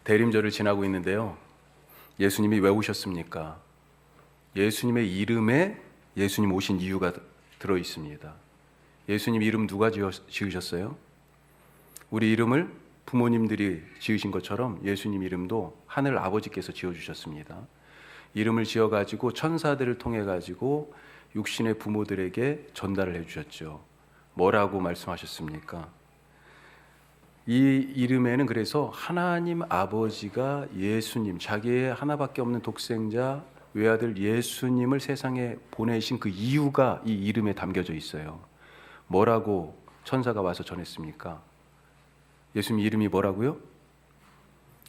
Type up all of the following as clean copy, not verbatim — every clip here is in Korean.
대림절을 지나고 있는데요. 예수님이 왜 오셨습니까? 예수님의 이름에 예수님 오신 이유가 들어 있습니다. 예수님 이름 누가 지으셨어요? 우리 이름을 부모님들이 지으신 것처럼 예수님 이름도 하늘 아버지께서 지어주셨습니다. 이름을 지어가지고 천사들을 통해가지고 육신의 부모들에게 전달을 해주셨죠. 뭐라고 말씀하셨습니까? 이 이름에는 그래서 하나님 아버지가 예수님, 자기의 하나밖에 없는 독생자 외아들 예수님을 세상에 보내신 그 이유가 이 이름에 담겨져 있어요. 뭐라고 천사가 와서 전했습니까? 예수님 이름이 뭐라고요?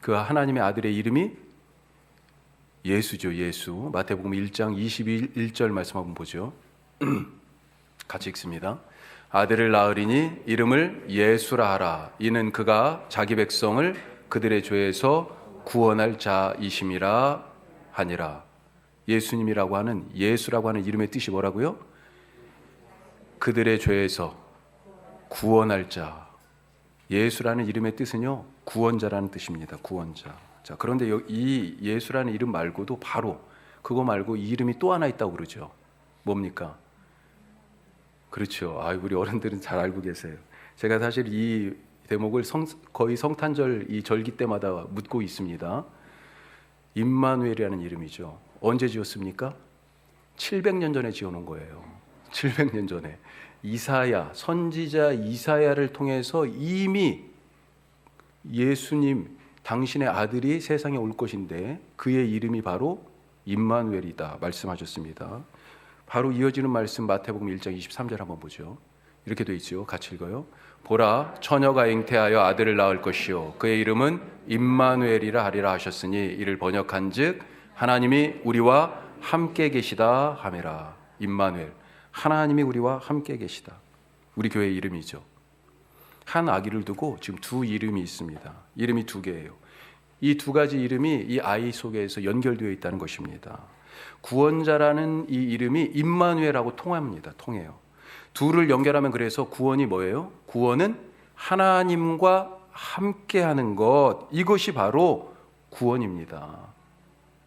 그 하나님의 아들의 이름이 예수죠. 예수. 마태복음 1장 21절 말씀 한번 보죠. 같이 읽습니다. 아들을 낳으리니 이름을 예수라 하라. 이는 그가 자기 백성을 그들의 죄에서 구원할 자이심이라 하니라. 예수님이라고 하는, 예수라고 하는 이름의 뜻이 뭐라고요? 그들의 죄에서 구원할 자. 예수라는 이름의 뜻은요, 구원자라는 뜻입니다. 구원자. 자, 그런데 이 예수라는 이름 말고도 바로 그거 말고 이 이름이 또 하나 있다고 그러죠. 뭡니까? 그렇죠. 우리 어른들은 잘 알고 계세요. 제가 사실 이 대목을 거의 성탄절 이 절기 때마다 묻고 있습니다. 임마누엘이라는 이름이죠. 언제 지었습니까? 700년 전에 지어놓은 거예요. 700년 전에. 이사야, 선지자 이사야를 통해서 이미 예수님, 당신의 아들이 세상에 올 것인데 그의 이름이 바로 임마누엘이다 말씀하셨습니다. 바로 이어지는 말씀 마태복음 1장 23절 한번 보죠. 이렇게 돼 있죠. 같이 읽어요. 보라, 처녀가 잉태하여 아들을 낳을 것이요 그의 이름은 임마누엘이라 하리라 하셨으니 이를 번역한즉 하나님이 우리와 함께 계시다 하매라. 임마누엘, 하나님이 우리와 함께 계시다. 우리 교회의 이름이죠. 한 아기를 두고 지금 두 이름이 있습니다. 이름이 두 개예요. 이 두 가지 이름이 이 아이 속에서 연결되어 있다는 것입니다. 구원자라는 이 이름이 임마누엘하고 통합니다. 통해요. 둘을 연결하면 그래서 구원이 뭐예요? 구원은 하나님과 함께하는 것, 이것이 바로 구원입니다.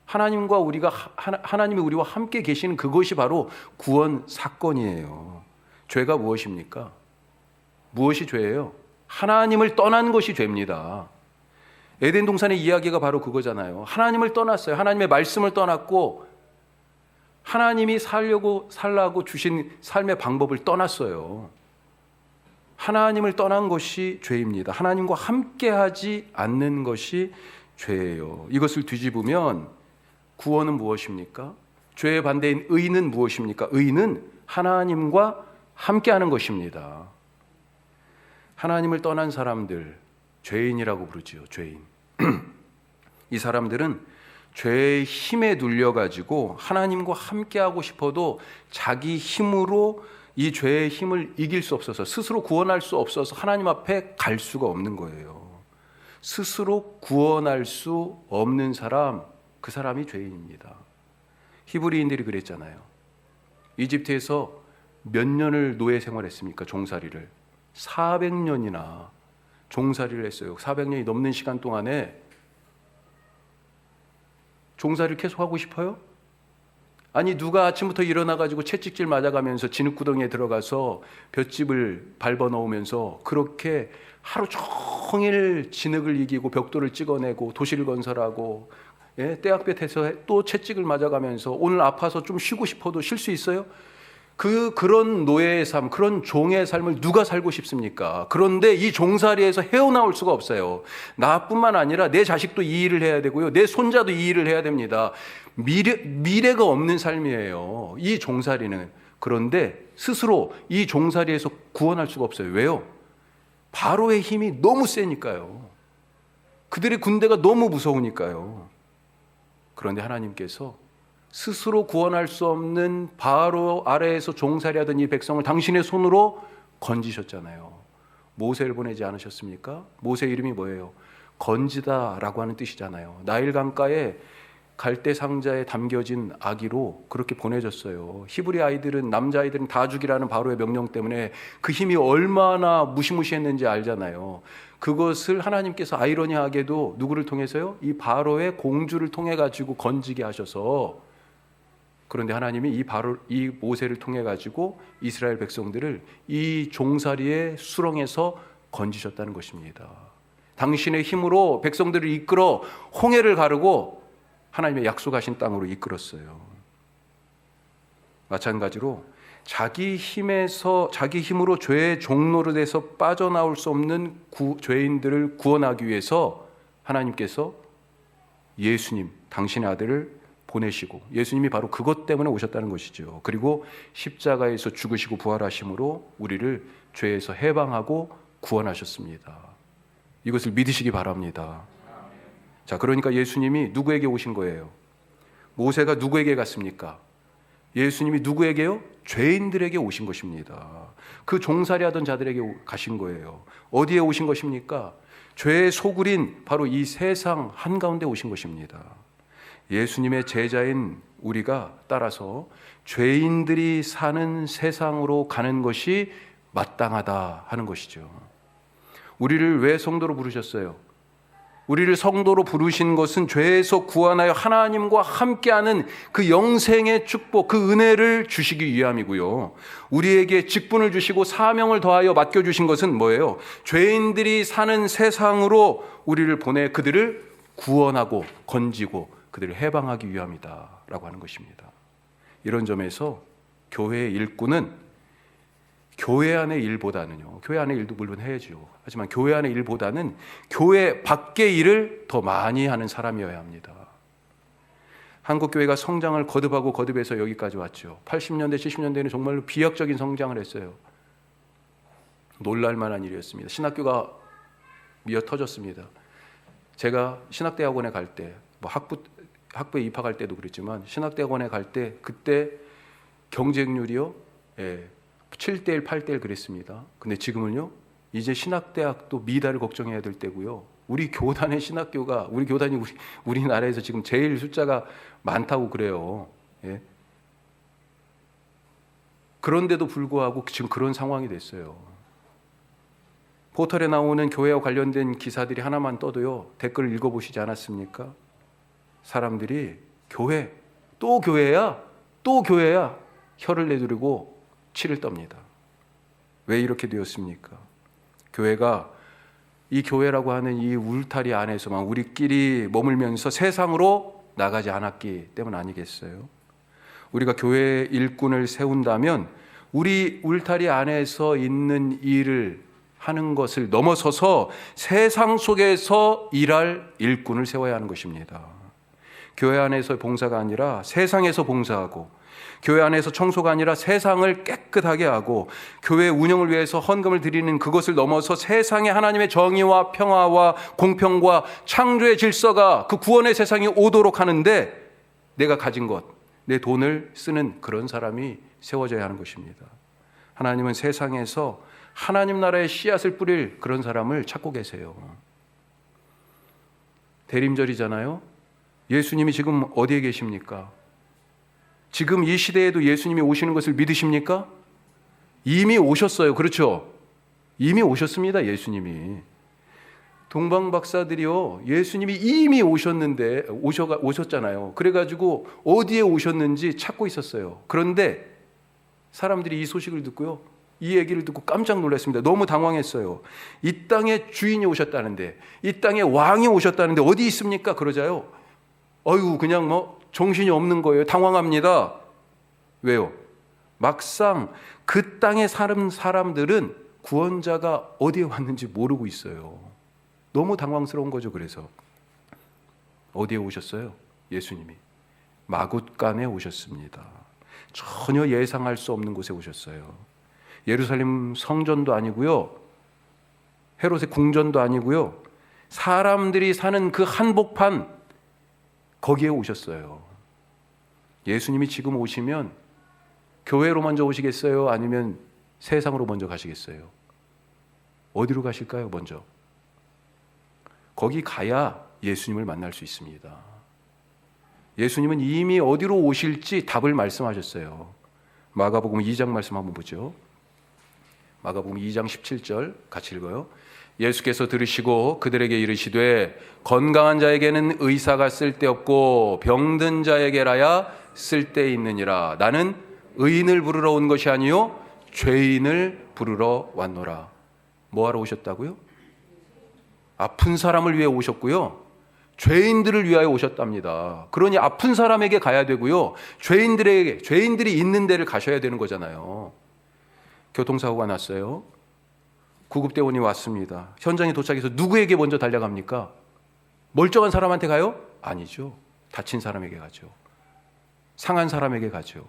하나님이 우리와 함께 계시는 그것이 바로 구원 사건이에요. 죄가 무엇입니까? 무엇이 죄예요? 하나님을 떠난 것이 죄입니다. 에덴 동산의 이야기가 바로 그거잖아요. 하나님을 떠났어요. 하나님의 말씀을 떠났고 하나님이 살라고 주신 삶의 방법을 떠났어요. 하나님을 떠난 것이 죄입니다. 하나님과 함께하지 않는 것이 죄예요. 이것을 뒤집으면 구원은 무엇입니까? 죄의 반대인 의는 무엇입니까? 의는 하나님과 함께하는 것입니다. 하나님을 떠난 사람들, 죄인이라고 부르지요. 죄인. 이 사람들은 죄의 힘에 눌려가지고 하나님과 함께하고 싶어도 자기 힘으로 이 죄의 힘을 이길 수 없어서, 스스로 구원할 수 없어서 하나님 앞에 갈 수가 없는 거예요. 스스로 구원할 수 없는 사람, 그 사람이 죄인입니다. 히브리인들이 그랬잖아요. 이집트에서 몇 년을 노예 생활했습니까? 종살이를 400년이나 종살이를 했어요. 400년이 넘는 시간 동안에 종살이를 계속하고 싶어요? 아니, 누가 아침부터 일어나가지고 채찍질 맞아가면서 진흙구덩이에 들어가서 볏짚을 밟아 넣으면서 그렇게 하루 종일 진흙을 이기고 벽돌을 찍어내고 도시를 건설하고, 떼약볕에서 또 채찍을 맞아가면서 오늘 아파서 좀 쉬고 싶어도 쉴 수 있어요? 그런 노예의 삶, 그런 종의 삶을 누가 살고 싶습니까? 그런데 이 종살이에서 헤어나올 수가 없어요. 나뿐만 아니라 내 자식도 이 일을 해야 되고요. 내 손자도 이 일을 해야 됩니다. 미래가 없는 삶이에요. 이 종살이는. 그런데 스스로 이 종살이에서 구원할 수가 없어요. 왜요? 바로의 힘이 너무 세니까요. 그들의 군대가 너무 무서우니까요. 그런데 하나님께서 스스로 구원할 수 없는 바로 아래에서 종살이하던 이 백성을 당신의 손으로 건지셨잖아요. 모세를 보내지 않으셨습니까? 모세 이름이 뭐예요? 건지다라고 하는 뜻이잖아요. 나일 강가에 갈대 상자에 담겨진 아기로 그렇게 보내졌어요. 히브리 아이들은, 남자아이들은 다 죽이라는 바로의 명령 때문에 그 힘이 얼마나 무시무시했는지 알잖아요. 그것을 하나님께서 아이러니하게도 누구를 통해서요? 이 바로의 공주를 통해 가지고 건지게 하셔서, 그런데 하나님이 이 모세를 통해 가지고 이스라엘 백성들을 이 종살이의 수렁에서 건지셨다는 것입니다. 당신의 힘으로 백성들을 이끌어 홍해를 가르고 하나님의 약속하신 땅으로 이끌었어요. 마찬가지로 자기 힘으로 죄의 종노릇에서 빠져나올 수 없는 죄인들을 구원하기 위해서 하나님께서 예수님, 당신의 아들을 보내시고, 예수님이 바로 그것 때문에 오셨다는 것이죠. 그리고 십자가에서 죽으시고 부활하심으로 우리를 죄에서 해방하고 구원하셨습니다. 이것을 믿으시기 바랍니다. 자, 그러니까 예수님이 누구에게 오신 거예요? 모세가 누구에게 갔습니까? 예수님이 누구에게요? 죄인들에게 오신 것입니다. 그 종살이하던 자들에게 가신 거예요. 어디에 오신 것입니까? 죄의 소굴인 바로 이 세상 한가운데 오신 것입니다. 예수님의 제자인 우리가 따라서 죄인들이 사는 세상으로 가는 것이 마땅하다 하는 것이죠. 우리를 왜 성도로 부르셨어요? 우리를 성도로 부르신 것은 죄에서 구원하여 하나님과 함께하는 그 영생의 축복, 그 은혜를 주시기 위함이고요. 우리에게 직분을 주시고 사명을 더하여 맡겨주신 것은 뭐예요? 죄인들이 사는 세상으로 우리를 보내 그들을 구원하고 건지고 그들을 해방하기 위함이다 라고 하는 것입니다. 이런 점에서 교회의 일꾼은 교회 안의 일보다는요, 교회 안의 일도 물론 해야죠. 하지만 교회 안의 일보다는 교회 밖의 일을 더 많이 하는 사람이어야 합니다. 한국교회가 성장을 거듭하고 거듭해서 여기까지 왔죠. 80년대, 70년대에는 정말로 비약적인 성장을 했어요. 놀랄만한 일이었습니다. 신학교가 미어 터졌습니다. 제가 신학대학원에 갈 때, 학부에 입학할 때도 그랬지만 신학대학원에 갈 때 그때 경쟁률이요, 7대1, 8대1 그랬습니다. 근데 지금은요, 이제 신학대학도 미달을 걱정해야 될 때고요. 우리 교단의 신학교가, 우리 교단이 우리나라에서 지금 제일 숫자가 많다고 그래요. 예. 그런데도 불구하고 지금 그런 상황이 됐어요. 포털에 나오는 교회와 관련된 기사들이 하나만 떠도요, 댓글을 읽어보시지 않았습니까? 사람들이 교회, 또 교회야? 또 교회야? 혀를 내두르고 치를 떱니다. 왜 이렇게 되었습니까? 교회가, 이 교회라고 하는 이 울타리 안에서만 우리끼리 머물면서 세상으로 나가지 않았기 때문 아니겠어요? 우리가 교회의 일꾼을 세운다면 우리 울타리 안에서 있는 일을 하는 것을 넘어서서 세상 속에서 일할 일꾼을 세워야 하는 것입니다. 교회 안에서 봉사가 아니라 세상에서 봉사하고, 교회 안에서 청소가 아니라 세상을 깨끗하게 하고, 교회 운영을 위해서 헌금을 드리는 그것을 넘어서 세상에 하나님의 정의와 평화와 공평과 창조의 질서가, 그 구원의 세상이 오도록 하는데 내가 가진 것, 내 돈을 쓰는 그런 사람이 세워져야 하는 것입니다. 하나님은 세상에서 하나님 나라의 씨앗을 뿌릴 그런 사람을 찾고 계세요. 대림절이잖아요. 예수님이 지금 어디에 계십니까? 지금 이 시대에도 예수님이 오시는 것을 믿으십니까? 이미 오셨어요. 그렇죠? 이미 오셨습니다. 예수님이. 동방 박사들이요, 예수님이 이미 오셨잖아요. 그래가지고 어디에 오셨는지 찾고 있었어요. 그런데 사람들이 이 소식을 듣고요, 이 얘기를 듣고 깜짝 놀랐습니다. 너무 당황했어요. 이 땅에 주인이 오셨다는데, 이 땅에 왕이 오셨다는데 어디 있습니까? 그러자요, 그냥 정신이 없는 거예요. 당황합니다. 왜요? 막상 그 땅에 사는 사람들은 구원자가 어디에 왔는지 모르고 있어요. 너무 당황스러운 거죠. 그래서 어디에 오셨어요? 예수님이 마굿간에 오셨습니다. 전혀 예상할 수 없는 곳에 오셨어요. 예루살렘 성전도 아니고요, 헤롯의 궁전도 아니고요, 사람들이 사는 그 한복판, 거기에 오셨어요. 예수님이 지금 오시면 교회로 먼저 오시겠어요? 아니면 세상으로 먼저 가시겠어요? 어디로 가실까요? 먼저. 거기 가야 예수님을 만날 수 있습니다. 예수님은 이미 어디로 오실지 답을 말씀하셨어요. 마가복음 2장 말씀 한번 보죠. 마가복음 2장 17절 같이 읽어요. 예수께서 들으시고 그들에게 이르시되 건강한 자에게는 의사가 쓸데없고 병든 자에게라야 쓸데있느니라. 나는 의인을 부르러 온 것이 아니요 죄인을 부르러 왔노라. 뭐하러 오셨다고요? 아픈 사람을 위해 오셨고요, 죄인들을 위하여 오셨답니다. 그러니 아픈 사람에게 가야 되고요, 죄인들이 있는 데를 가셔야 되는 거잖아요. 교통사고가 났어요. 구급대원이 왔습니다. 현장에 도착해서 누구에게 먼저 달려갑니까? 멀쩡한 사람한테 가요? 아니죠. 다친 사람에게 가죠. 상한 사람에게 가죠.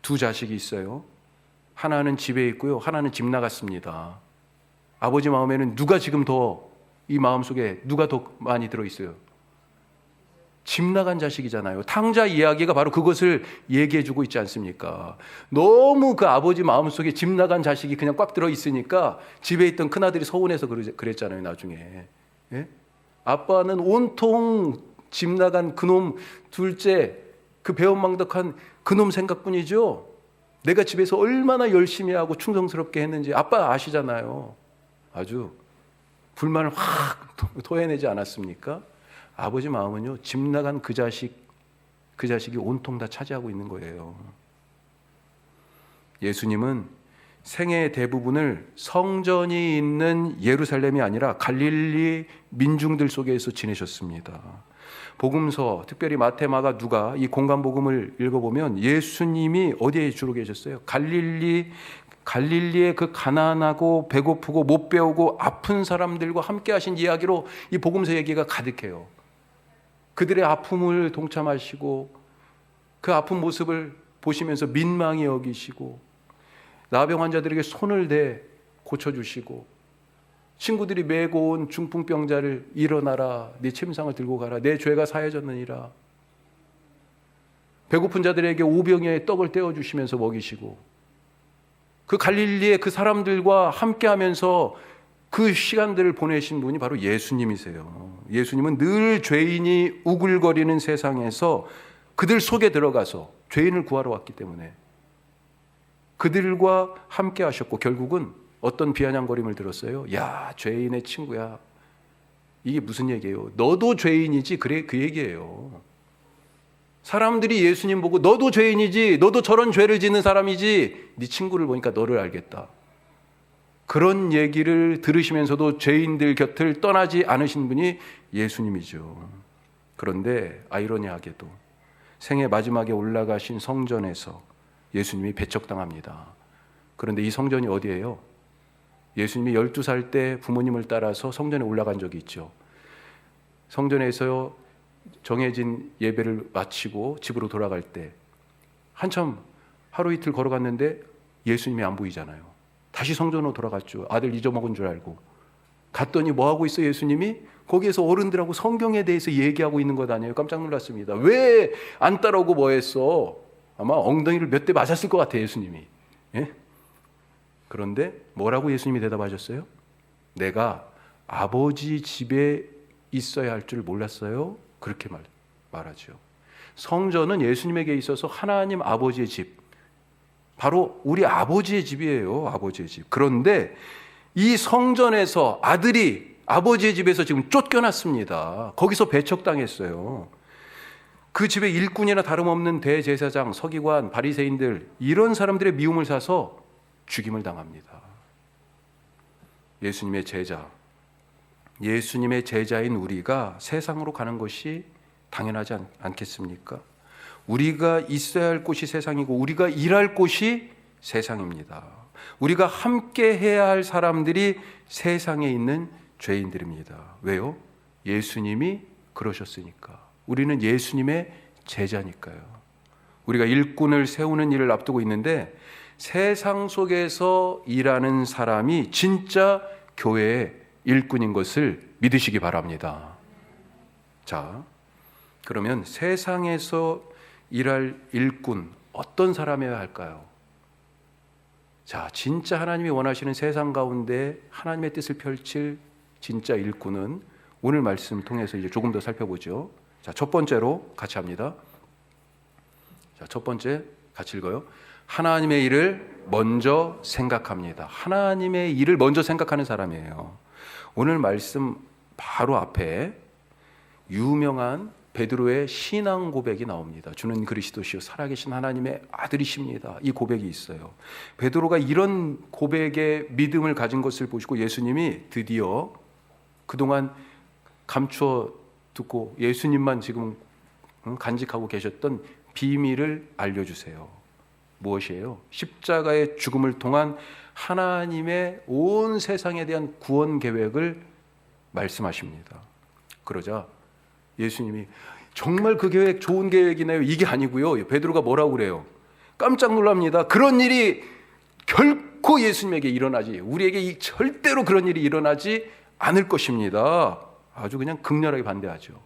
두 자식이 있어요. 하나는 집에 있고요, 하나는 집 나갔습니다. 아버지 마음에는 누가 지금 더, 이 마음속에 누가 더 많이 들어있어요? 집 나간 자식이잖아요. 탕자 이야기가 바로 그것을 얘기해주고 있지 않습니까? 너무 그 아버지 마음속에 집 나간 자식이 그냥 꽉 들어있으니까 집에 있던 큰아들이 서운해서 그랬잖아요, 나중에. 예? 아빠는 온통 집 나간 그놈 둘째, 그 배은망덕한 그놈 생각뿐이죠. 내가 집에서 얼마나 열심히 하고 충성스럽게 했는지 아빠 아시잖아요. 아주 불만을 확 토해내지 않았습니까? 아버지 마음은요, 집 나간 그 자식이 온통 다 차지하고 있는 거예요. 예수님은 생애의 대부분을 성전이 있는 예루살렘이 아니라 갈릴리 민중들 속에서 지내셨습니다. 복음서, 특별히 마태, 마가, 누가 이 공간 복음을 읽어보면 예수님이 어디에 주로 계셨어요? 갈릴리의 그 가난하고 배고프고 못 배우고 아픈 사람들과 함께 하신 이야기로 이 복음서 얘기가 가득해요. 그들의 아픔을 동참하시고 그 아픈 모습을 보시면서 민망히 여기시고 나병 환자들에게 손을 대 고쳐주시고 친구들이 메고 온 중풍병자를 일어나라, 네 침상을 들고 가라, 내 죄가 사해졌느니라. 배고픈 자들에게 오병이어의 떡을 떼어주시면서 먹이시고 그 갈릴리의 그 사람들과 함께하면서 그 시간들을 보내신 분이 바로 예수님이세요. 예수님은 늘 죄인이 우글거리는 세상에서 그들 속에 들어가서 죄인을 구하러 왔기 때문에 그들과 함께 하셨고 결국은 어떤 비아냥거림을 들었어요? 야, 죄인의 친구야. 이게 무슨 얘기예요? 너도 죄인이지. 그래, 그 얘기예요. 사람들이 예수님 보고 너도 죄인이지, 너도 저런 죄를 짓는 사람이지, 네 친구를 보니까 너를 알겠다. 그런 얘기를 들으시면서도 죄인들 곁을 떠나지 않으신 분이 예수님이죠. 그런데 아이러니하게도 생애 마지막에 올라가신 성전에서 예수님이 배척당합니다. 그런데 이 성전이 어디예요? 예수님이 12살 때 부모님을 따라서 성전에 올라간 적이 있죠. 성전에서 정해진 예배를 마치고 집으로 돌아갈 때 한참 하루 이틀 걸어갔는데 예수님이 안 보이잖아요. 다시 성전으로 돌아갔죠. 아들 잊어먹은 줄 알고. 갔더니 뭐하고 있어 예수님이? 거기에서 어른들하고 성경에 대해서 얘기하고 있는 것 아니에요. 깜짝 놀랐습니다. 왜 안 따라오고 뭐 했어? 아마 엉덩이를 몇 대 맞았을 것 같아요, 예수님이. 예? 그런데 뭐라고 예수님이 대답하셨어요? 내가 아버지 집에 있어야 할 줄 몰랐어요? 그렇게 말하죠. 성전은 예수님에게 있어서 하나님 아버지의 집, 바로 우리 아버지의 집이에요. 아버지의 집. 그런데 이 성전에서 아들이 아버지의 집에서 지금 쫓겨났습니다. 거기서 배척당했어요. 그 집의 일꾼이나 다름없는 대제사장, 서기관, 바리새인들, 이런 사람들의 미움을 사서 죽임을 당합니다. 예수님의 제자인 우리가 세상으로 가는 것이 당연하지 않겠습니까? 우리가 있어야 할 곳이 세상이고 우리가 일할 곳이 세상입니다. 우리가 함께 해야 할 사람들이 세상에 있는 죄인들입니다. 왜요? 예수님이 그러셨으니까. 우리는 예수님의 제자니까요. 우리가 일꾼을 세우는 일을 앞두고 있는데 세상 속에서 일하는 사람이 진짜 교회의 일꾼인 것을 믿으시기 바랍니다. 자, 그러면 세상에서 일할 일꾼, 어떤 사람이어야 할까요? 자, 진짜 하나님이 원하시는 세상 가운데 하나님의 뜻을 펼칠 진짜 일꾼은 오늘 말씀 통해서 이제 조금 더 살펴보죠. 자, 첫 번째로 같이 합니다. 자, 첫 번째 같이 읽어요. 하나님의 일을 먼저 생각합니다. 하나님의 일을 먼저 생각하는 사람이에요. 오늘 말씀 바로 앞에 유명한 베드로의 신앙 고백이 나옵니다. 주는 그리스도시요 살아계신 하나님의 아들이십니다. 이 고백이 있어요. 베드로가 이런 고백의 믿음을 가진 것을 보시고 예수님이 드디어 그동안 감추어 듣고 예수님만 지금 간직하고 계셨던 비밀을 알려주세요. 무엇이에요? 십자가의 죽음을 통한 하나님의 온 세상에 대한 구원 계획을 말씀하십니다. 그러자 예수님이 정말 그 계획 좋은 계획이네요. 이게 아니고요. 베드로가 뭐라고 그래요? 깜짝 놀랍니다. 그런 일이 결코 예수님에게 일어나지, 우리에게 절대로 그런 일이 일어나지 않을 것입니다. 아주 그냥 극렬하게 반대하죠.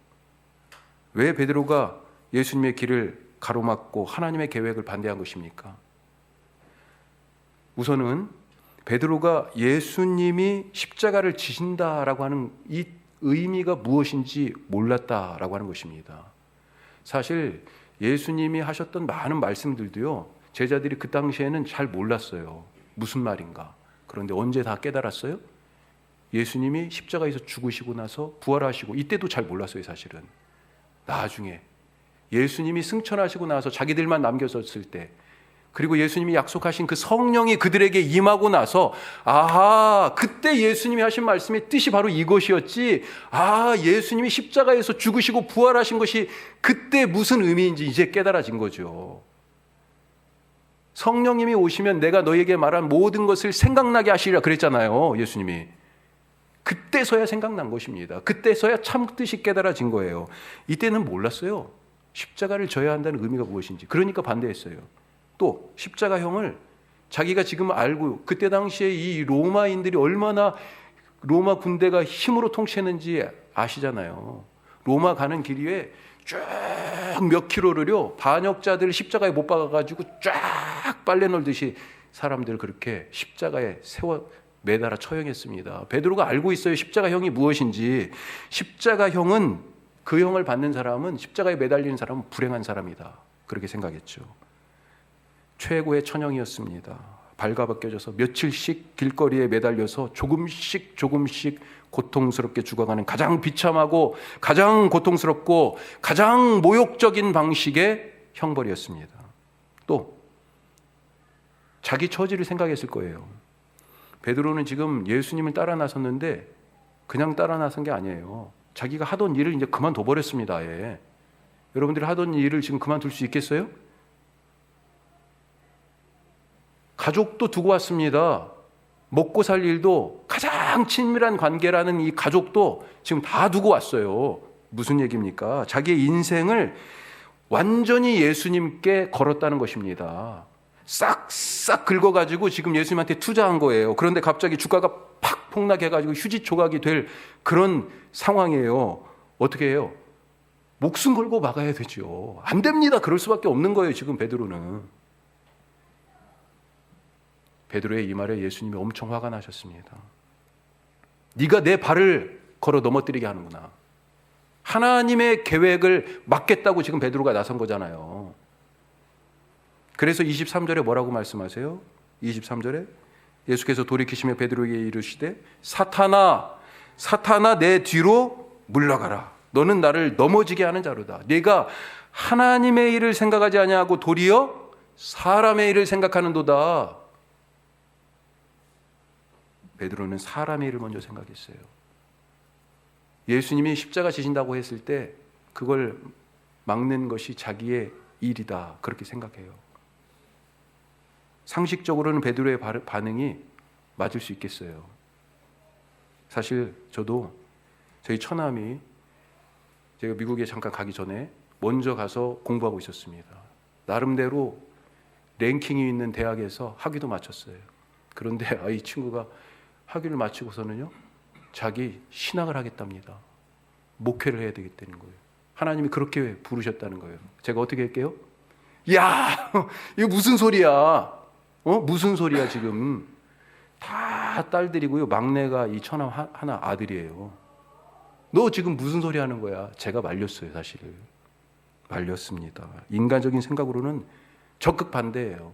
왜 베드로가 예수님의 길을 가로막고 하나님의 계획을 반대한 것입니까? 우선은 베드로가 예수님이 십자가를 지신다라고 하는 이 의미가 무엇인지 몰랐다라고 하는 것입니다. 사실 예수님이 하셨던 많은 말씀들도요, 제자들이 그 당시에는 잘 몰랐어요. 무슨 말인가. 그런데 언제 다 깨달았어요? 예수님이 십자가에서 죽으시고 나서 부활하시고, 이때도 잘 몰랐어요. 사실은 나중에 예수님이 승천하시고 나서 자기들만 남겨졌을 때, 그리고 예수님이 약속하신 그 성령이 그들에게 임하고 나서, 아하, 그때 예수님이 하신 말씀의 뜻이 바로 이것이었지, 예수님이 십자가에서 죽으시고 부활하신 것이 그때 무슨 의미인지 이제 깨달아진 거죠. 성령님이 오시면 내가 너에게 말한 모든 것을 생각나게 하시리라 그랬잖아요. 예수님이. 그때서야 생각난 것입니다. 그때서야 참 뜻이 깨달아진 거예요. 이때는 몰랐어요. 십자가를 져야 한다는 의미가 무엇인지. 그러니까 반대했어요. 또 십자가형을 자기가 지금 알고, 그때 당시에 이 로마인들이 얼마나 로마 군대가 힘으로 통치했는지 아시잖아요. 로마 가는 길에 쭉 몇 킬로를요, 반역자들 십자가에 못 박아가지고 쫙 빨래 널듯이 사람들 그렇게 십자가에 세워 매달아 처형했습니다. 베드로가 알고 있어요. 십자가형이 무엇인지. 십자가형은, 그 형을 받는 사람은, 십자가에 매달리는 사람은 불행한 사람이다. 그렇게 생각했죠. 최고의 천형이었습니다. 발가벗겨져서 며칠씩 길거리에 매달려서 조금씩 고통스럽게 죽어가는 가장 비참하고 가장 고통스럽고 가장 모욕적인 방식의 형벌이었습니다. 또 자기 처지를 생각했을 거예요. 베드로는 지금 예수님을 따라 나섰는데 그냥 따라 나선 게 아니에요. 자기가 하던 일을 이제 그만둬 버렸습니다. 아예. 여러분들이 하던 일을 지금 그만둘 수 있겠어요? 가족도 두고 왔습니다. 먹고 살 일도, 가장 친밀한 관계라는 이 가족도 지금 다 두고 왔어요. 무슨 얘기입니까? 자기의 인생을 완전히 예수님께 걸었다는 것입니다. 싹싹 긁어가지고 지금 예수님한테 투자한 거예요. 그런데 갑자기 주가가 팍 폭락해가지고 휴지 조각이 될 그런 상황이에요. 어떻게 해요? 목숨 걸고 막아야 되죠. 안 됩니다. 그럴 수밖에 없는 거예요. 지금 베드로는. 베드로의 이 말에 예수님이 엄청 화가 나셨습니다. 네가 내 발을 걸어 넘어뜨리게 하는구나. 하나님의 계획을 막겠다고 지금 베드로가 나선 거잖아요. 그래서 23절에 뭐라고 말씀하세요? 23절에 예수께서 돌이키시며 베드로에게 이르시되 사탄아 내 뒤로 물러가라. 너는 나를 넘어지게 하는 자로다. 네가 하나님의 일을 생각하지 아니하고 도리어 사람의 일을 생각하는도다. 베드로는 사람의 일을 먼저 생각했어요. 예수님이 십자가 지신다고 했을 때 그걸 막는 것이 자기의 일이다. 그렇게 생각해요. 상식적으로는 베드로의 반응이 맞을 수 있겠어요. 사실 저도 저희 처남이 제가 미국에 잠깐 가기 전에 먼저 가서 공부하고 있었습니다. 나름대로 랭킹이 있는 대학에서 학위도 마쳤어요. 그런데 이 친구가 학위를 마치고서는요, 자기 신학을 하겠답니다. 목회를 해야 되겠다는 거예요. 하나님이 그렇게 부르셨다는 거예요. 제가 어떻게 할게요? 야, 이거 무슨 소리야? 무슨 소리야 지금? 다 딸들이고요. 막내가 이 처남 하나 아들이에요. 너 지금 무슨 소리 하는 거야? 제가 말렸어요, 사실. 말렸습니다. 인간적인 생각으로는 적극 반대예요.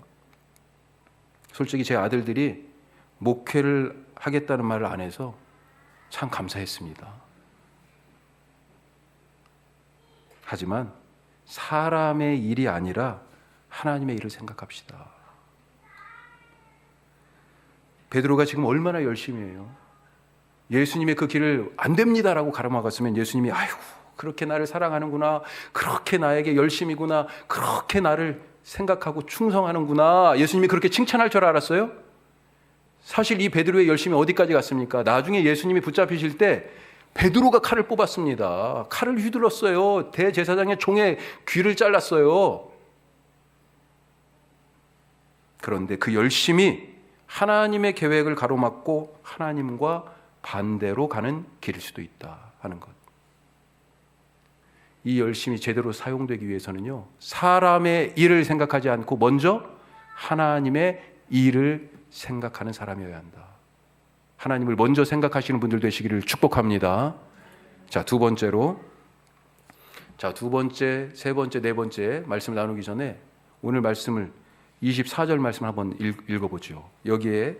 솔직히 제 아들들이 목회를 하겠다는 말을 안 해서 참 감사했습니다. 하지만 사람의 일이 아니라 하나님의 일을 생각합시다. 베드로가 지금 얼마나 열심히 해요. 예수님의 그 길을 안 됩니다라고 가로막았으면 예수님이 아이고 그렇게 나를 사랑하는구나, 그렇게 나에게 열심이구나, 그렇게 나를 생각하고 충성하는구나, 예수님이 그렇게 칭찬할 줄 알았어요? 사실 이 베드로의 열심이 어디까지 갔습니까? 나중에 예수님이 붙잡히실 때 베드로가 칼을 뽑았습니다. 칼을 휘둘렀어요. 대제사장의 종의 귀를 잘랐어요. 그런데 그 열심이 하나님의 계획을 가로막고 하나님과 반대로 가는 길일 수도 있다 하는 것. 이 열심이 제대로 사용되기 위해서는요, 사람의 일을 생각하지 않고 먼저 하나님의 일을 생각하는 사람이어야 한다. 하나님을 먼저 생각하시는 분들 되시기를 축복합니다. 자, 두 번째, 세 번째, 네 번째 말씀을 나누기 전에 오늘 말씀을 24절 말씀을 한번 읽어보죠. 여기에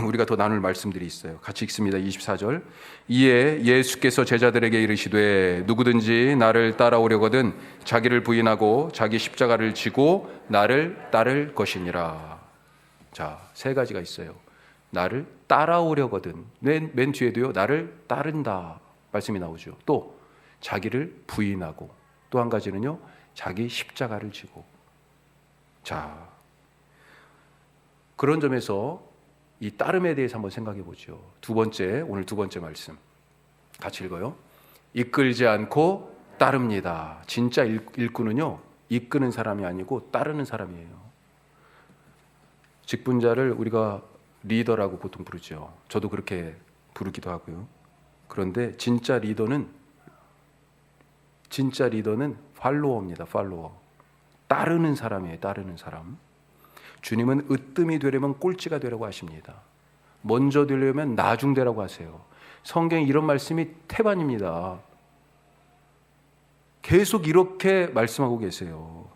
우리가 더 나눌 말씀들이 있어요. 같이 읽습니다. 24절. 이에 예수께서 제자들에게 이르시되 누구든지 나를 따라오려거든 자기를 부인하고 자기 십자가를 지고 나를 따를 것이니라. 자, 세 가지가 있어요. 나를 따라오려거든. 맨 뒤에도요, 나를 따른다 말씀이 나오죠. 또 자기를 부인하고, 또 한 가지는요, 자기 십자가를 지고. 자, 그런 점에서 이 따름에 대해서 한번 생각해 보죠. 오늘 두 번째 말씀 같이 읽어요. 이끌지 않고 따릅니다. 진짜 일꾼은요, 이끄는 사람이 아니고 따르는 사람이에요. 직분자를 우리가 리더라고 보통 부르죠. 저도 그렇게 부르기도 하고요. 그런데 진짜 리더는 팔로워입니다. 팔로워. 따르는 사람이에요. 따르는 사람. 주님은 으뜸이 되려면 꼴찌가 되라고 하십니다. 먼저 되려면 나중 되라고 하세요. 성경에 이런 말씀이 태반입니다. 계속 이렇게 말씀하고 계세요.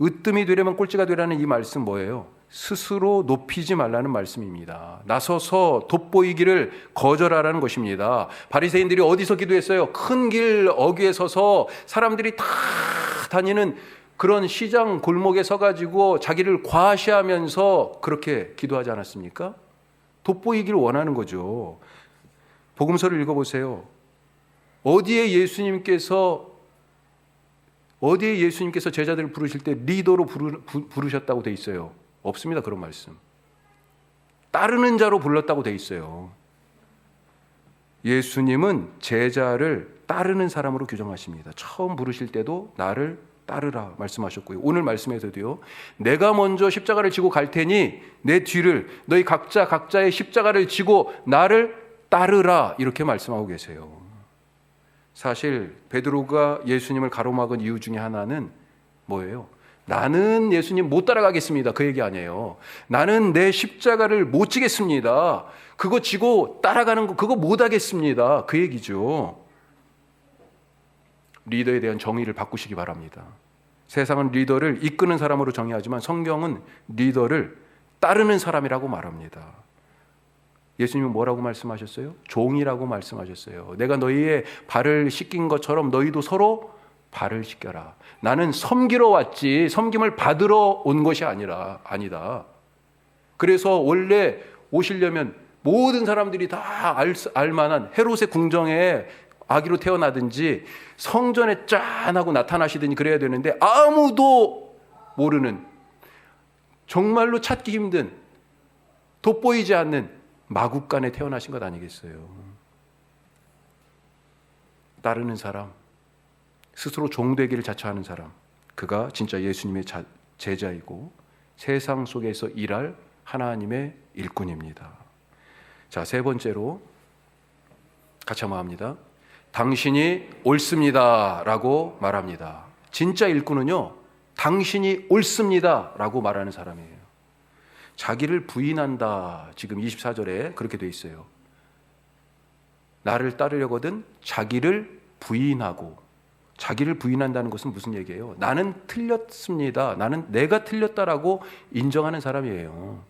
으뜸이 되려면 꼴찌가 되라는 이 말씀 뭐예요? 스스로 높이지 말라는 말씀입니다. 나서서 돋보이기를 거절하라는 것입니다. 바리새인들이 어디서 기도했어요? 큰 길 어귀에 서서 사람들이 다 다니는 그런 시장 골목에 서가지고 자기를 과시하면서 그렇게 기도하지 않았습니까? 돋보이기를 원하는 거죠. 복음서를 읽어보세요. 어디에 예수님께서 제자들을 부르실 때 리더로 부르셨다고 돼 있어요? 없습니다. 그런 말씀. 따르는 자로 불렀다고 돼 있어요. 예수님은 제자를 따르는 사람으로 규정하십니다. 처음 부르실 때도 나를 따르라 말씀하셨고요. 오늘 말씀에서도요, 내가 먼저 십자가를 지고 갈 테니 내 뒤를 너희 각자의 십자가를 지고 나를 따르라 이렇게 말씀하고 계세요. 사실 베드로가 예수님을 가로막은 이유 중에 하나는 뭐예요? 나는 예수님 못 따라가겠습니다. 그 얘기 아니에요. 나는 내 십자가를 못 지겠습니다. 그거 지고 따라가는 거 그거 못 하겠습니다. 그 얘기죠. 리더에 대한 정의를 바꾸시기 바랍니다. 세상은 리더를 이끄는 사람으로 정의하지만 성경은 리더를 따르는 사람이라고 말합니다. 예수님은 뭐라고 말씀하셨어요? 종이라고 말씀하셨어요. 내가 너희의 발을 씻긴 것처럼 너희도 서로 발을 씻겨라. 나는 섬기러 왔지 섬김을 받으러 온 것이 아니다. 그래서 원래 오시려면 모든 사람들이 다 알만한 헤롯의 궁정에 아기로 태어나든지 성전에 짠하고 나타나시든지 그래야 되는데 아무도 모르는, 정말로 찾기 힘든, 돋보이지 않는 마국간에 태어나신 것 아니겠어요? 따르는 사람, 스스로 종되기를 자처하는 사람, 그가 진짜 예수님의 제자이고 세상 속에서 일할 하나님의 일꾼입니다. 자, 세 번째로 같이 한번 합니다. 당신이 옳습니다 라고 말합니다. 진짜 일꾼은요, 당신이 옳습니다 라고 말하는 사람이에요. 자기를 부인한다. 지금 24절에 그렇게 돼 있어요. 나를 따르려거든 자기를 부인하고, 자기를 부인한다는 것은 무슨 얘기예요? 나는 틀렸습니다. 내가 틀렸다라고 인정하는 사람이에요.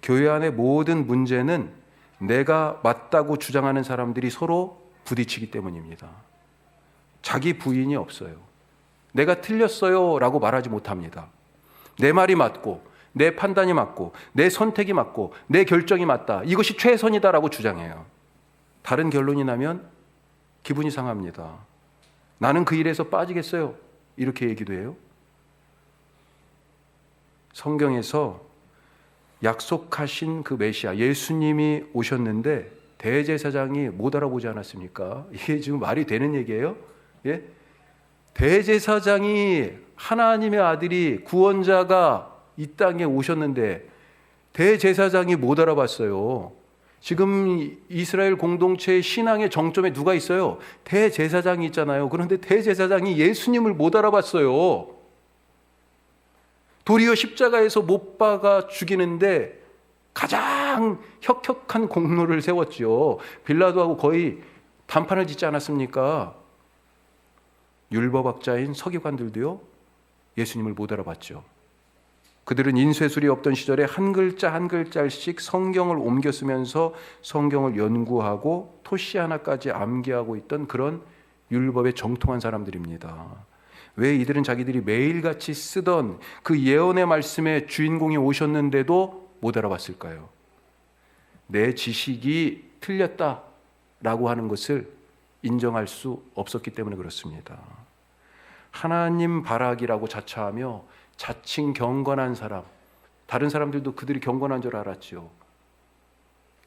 교회 안의 모든 문제는 내가 맞다고 주장하는 사람들이 서로 부딪히기 때문입니다. 자기 부인이 없어요. 내가 틀렸어요 라고 말하지 못합니다. 내 말이 맞고, 내 판단이 맞고, 내 선택이 맞고, 내 결정이 맞다, 이것이 최선이다라고 주장해요. 다른 결론이 나면 기분이 상합니다. 나는 그 일에서 빠지겠어요, 이렇게 얘기도 해요. 성경에서 약속하신 그 메시아 예수님이 오셨는데 대제사장이 못 알아보지 않았습니까? 이게 지금 말이 되는 얘기예요? 예? 대제사장이, 하나님의 아들이, 구원자가 이 땅에 오셨는데 대제사장이 못 알아봤어요. 지금 이스라엘 공동체의 신앙의 정점에 누가 있어요? 대제사장이 있잖아요. 그런데 대제사장이 예수님을 못 알아봤어요. 도리어 십자가에서 못 박아 죽이는데 가장 혁혁한 공로를 세웠죠. 빌라도하고 거의 단판을 짓지 않았습니까? 율법학자인 서기관들도요, 예수님을 못 알아봤죠. 그들은 인쇄술이 없던 시절에 한 글자 한 글자씩 성경을 옮겨 쓰면서 성경을 연구하고 토시 하나까지 암기하고 있던 그런 율법에 정통한 사람들입니다. 왜 이들은 자기들이 매일같이 쓰던 그 예언의 말씀의 주인공이 오셨는데도 못 알아봤을까요? 내 지식이 틀렸다라고 하는 것을 인정할 수 없었기 때문에 그렇습니다. 하나님 바라기라고 자처하며 자칭 경건한 사람, 다른 사람들도 그들이 경건한 줄 알았죠.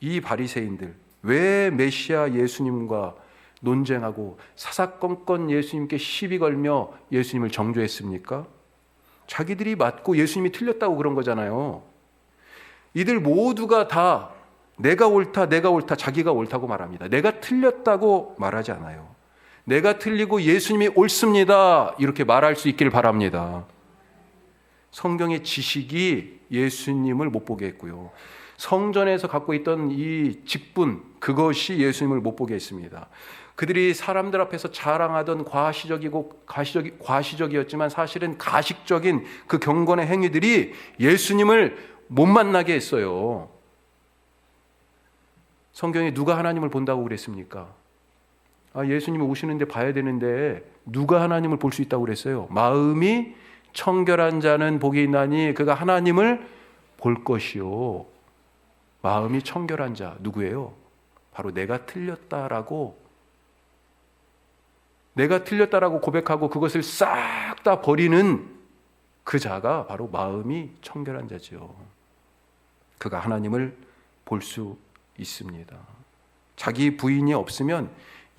이 바리새인들, 왜 메시아 예수님과 논쟁하고 사사건건 예수님께 시비 걸며 예수님을 정죄했습니까? 자기들이 맞고 예수님이 틀렸다고 그런 거잖아요. 이들 모두가 다 내가 옳다, 내가 옳다, 자기가 옳다고 말합니다. 내가 틀렸다고 말하지 않아요. 내가 틀리고 예수님이 옳습니다, 이렇게 말할 수 있기를 바랍니다. 성경의 지식이 예수님을 못 보게 했고요. 성전에서 갖고 있던 이 직분, 그것이 예수님을 못 보게 했습니다. 그들이 사람들 앞에서 자랑하던 과시적이었지만 사실은 가식적인 그 경건의 행위들이 예수님을 못 만나게 했어요. 성경에 누가 하나님을 본다고 그랬습니까? 예수님이 오시는데 봐야 되는데 누가 하나님을 볼 수 있다고 그랬어요? 마음이 청결한 자는 복이 있나니 그가 하나님을 볼 것이요. 마음이 청결한 자 누구예요? 바로 내가 틀렸다라고 고백하고 그것을 싹 다 버리는 그 자가 바로 마음이 청결한 자죠. 그가 하나님을 볼 수 있습니다. 자기 부인이 없으면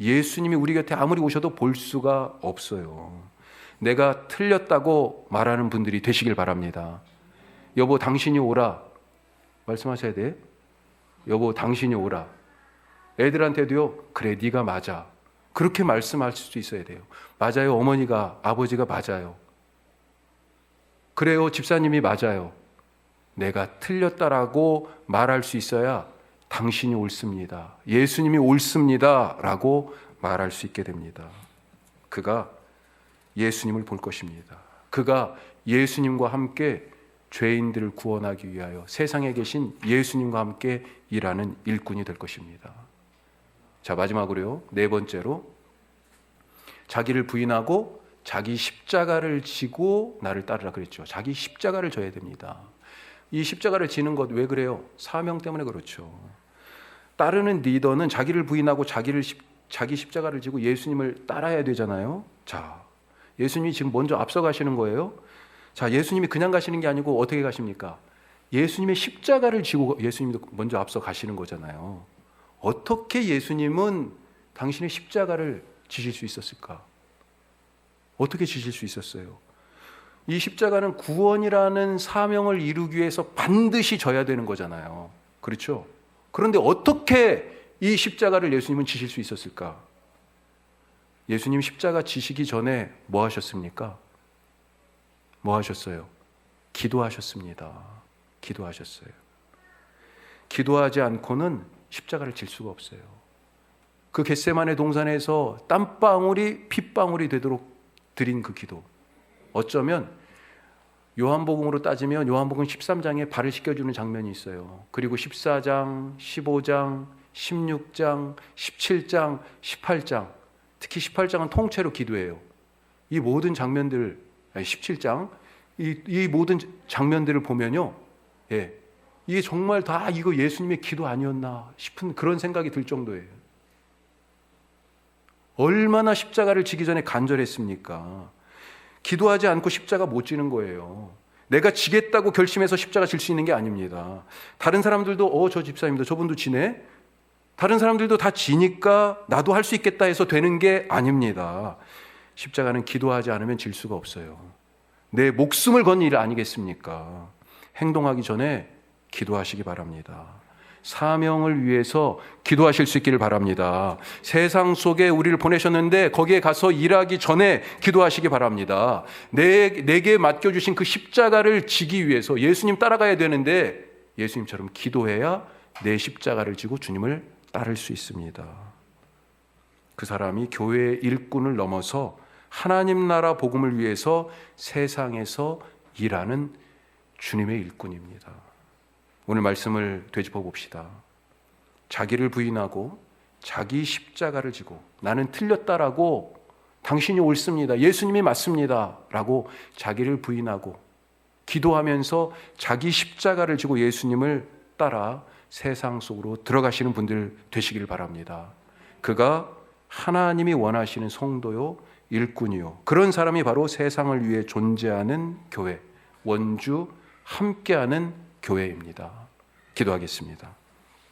예수님이 우리 곁에 아무리 오셔도 볼 수가 없어요. 내가 틀렸다고 말하는 분들이 되시길 바랍니다. 여보 당신이 오라 말씀하셔야 돼. 여보 당신이 오라. 애들한테도요, 그래 네가 맞아, 그렇게 말씀할 수 있어야 돼요. 맞아요, 어머니가, 아버지가 맞아요. 그래요, 집사님이 맞아요. 내가 틀렸다라고 말할 수 있어야 당신이 옳습니다, 예수님이 옳습니다 라고 말할 수 있게 됩니다. 그가 예수님을 볼 것입니다. 그가 예수님과 함께 죄인들을 구원하기 위하여 세상에 계신 예수님과 함께 일하는 일꾼이 될 것입니다. 자, 마지막으로요, 네 번째로 자기를 부인하고 자기 십자가를 지고 나를 따르라 그랬죠. 자기 십자가를 져야 됩니다. 이 십자가를 지는 것 왜 그래요? 사명 때문에 그렇죠. 따르는 리더는 자기를 부인하고 자기 십자가를 지고 예수님을 따라야 되잖아요. 자, 예수님이 지금 먼저 앞서 가시는 거예요. 자, 예수님이 그냥 가시는 게 아니고 어떻게 가십니까? 예수님의 십자가를 지고 예수님도 먼저 앞서 가시는 거잖아요. 어떻게 예수님은 당신의 십자가를 지실 수 있었을까? 어떻게 지실 수 있었어요? 이 십자가는 구원이라는 사명을 이루기 위해서 반드시 져야 되는 거잖아요. 그렇죠? 그런데 어떻게 이 십자가를 예수님은 지실 수 있었을까? 예수님 십자가 지시기 전에 뭐 하셨습니까? 뭐 하셨어요? 기도하셨습니다. 기도하셨어요. 기도하지 않고는 십자가를 질 수가 없어요. 그 겟세마네 동산에서 땀방울이 핏방울이 되도록 드린 그 기도. 어쩌면 요한복음으로 따지면 요한복음 13장에 발을 씻겨주는 장면이 있어요. 그리고 14장, 15장, 16장, 17장, 18장, 특히 18장은 통째로 기도해요. 이 모든 장면들, 17장, 이 모든 장면들을 보면요, 예, 이게 정말 다 이거 예수님의 기도 아니었나 싶은 그런 생각이 들 정도예요. 얼마나 십자가를 지기 전에 간절했습니까? 기도하지 않고 십자가 못 지는 거예요. 내가 지겠다고 결심해서 십자가 질 수 있는 게 아닙니다. 다른 사람들도 저 집사님도 저분도 지네? 다른 사람들도 다 지니까 나도 할 수 있겠다 해서 되는 게 아닙니다. 십자가는 기도하지 않으면 질 수가 없어요. 내 목숨을 건 일 아니겠습니까? 행동하기 전에 기도하시기 바랍니다. 사명을 위해서 기도하실 수 있기를 바랍니다. 세상 속에 우리를 보내셨는데 거기에 가서 일하기 전에 기도하시기 바랍니다. 내게 맡겨주신 그 십자가를 지기 위해서 예수님 따라가야 되는데 예수님처럼 기도해야 내 십자가를 지고 주님을 따를 수 있습니다. 그 사람이 교회의 일꾼을 넘어서 하나님 나라 복음을 위해서 세상에서 일하는 주님의 일꾼입니다. 오늘 말씀을 되짚어 봅시다. 자기를 부인하고 자기 십자가를 지고 나는 틀렸다라고 당신이 옳습니다. 예수님이 맞습니다. 라고 자기를 부인하고 기도하면서 자기 십자가를 지고 예수님을 따라 세상 속으로 들어가시는 분들 되시길 바랍니다. 그가 하나님이 원하시는 성도요, 일꾼이요. 그런 사람이 바로 세상을 위해 존재하는 교회, 원주 함께하는 교회입니다. 기도하겠습니다.